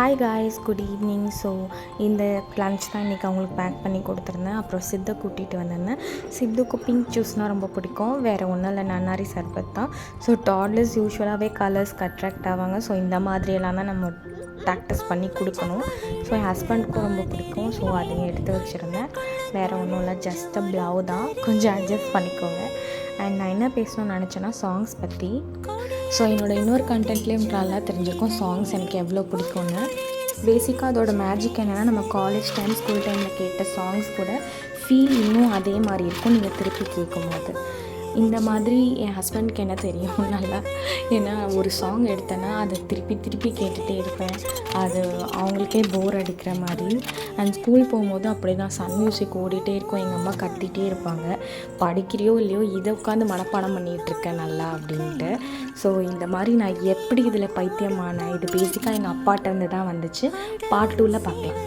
Hi guys, good evening. So இந்த lunch தான் இன்றைக்கி அவங்களுக்கு பேக் பண்ணி கொடுத்துருந்தேன். அப்புறம் சித்தை கூட்டிகிட்டு வந்திருந்தேன். சித்துக்கு பிங்க் ஜூஸ்னால் ரொம்ப பிடிக்கும். வேறு ஒன்றும் இல்லை, நன்னாரி சர்பத் தான். ஸோ டாட்லர்ஸ் யூஸ்வலாகவே கலர்ஸ்க்கு அட்ராக்ட் ஆவாங்க. ஸோ இந்த மாதிரியெல்லாம் தான் நம்ம ப்ராக்டிஸ் பண்ணி கொடுக்கணும். ஸோ என் ஹஸ்பண்டுக்கும் ரொம்ப பிடிக்கும். ஸோ அதையும் எடுத்து வச்சுருந்தேன். வேறு ஒன்றும் இல்லை, ஜஸ்ட் ப்ளவு தான், கொஞ்சம் அட்ஜஸ்ட் பண்ணிக்கோங்க. அண்ட் நான் என்ன பேசணும்னு நினச்சேன்னா சாங்ஸ் பற்றி. ஸோ என்னோடய இன்னொரு கண்டென்ட்லேயும் நல்லா தெரிஞ்சிருக்கும் சாங்ஸ் எனக்கு எவ்வளோ பிடிக்கும்னு. பேசிக்காக அதோட மேஜிக் என்னென்னா, நம்ம காலேஜ் டைம் ஸ்கூல் டைமில் கேட்ட சாங்ஸ் கூட ஃபீல் இன்னும் அதே மாதிரி இருக்கும் நீங்கள் திருப்பி கேட்கும்போது. இந்த மாதிரி என் ஹஸ்பண்டுக்கு என்ன தெரியும் நல்லா. ஏன்னா ஒரு சாங் எடுத்தேன்னா அதை திருப்பி திருப்பி கேட்டுகிட்டே இருப்பேன். அது அவங்களுக்கே போர் அடிக்கிற மாதிரி. அண்ட் ஸ்கூல் போகும்போது அப்படி தான் சன் மியூசிக் ஓடிட்டே இருக்கும். எங்கள் அம்மா கத்திகிட்டே இருப்பாங்க, படிக்கிறியோ இல்லையோ இதை உட்காந்து மனப்பாடம் பண்ணிகிட்ருக்கேன் நல்லா அப்படின்ட்டு. ஸோ இந்த மாதிரி நான் எப்படி இதில் பைத்தியமானேன், இது பேசிக்காக எங்கள் அப்பாட்டேருந்து தான் வந்துச்சு. பார்ட் 2ல் பார்க்கலாம்.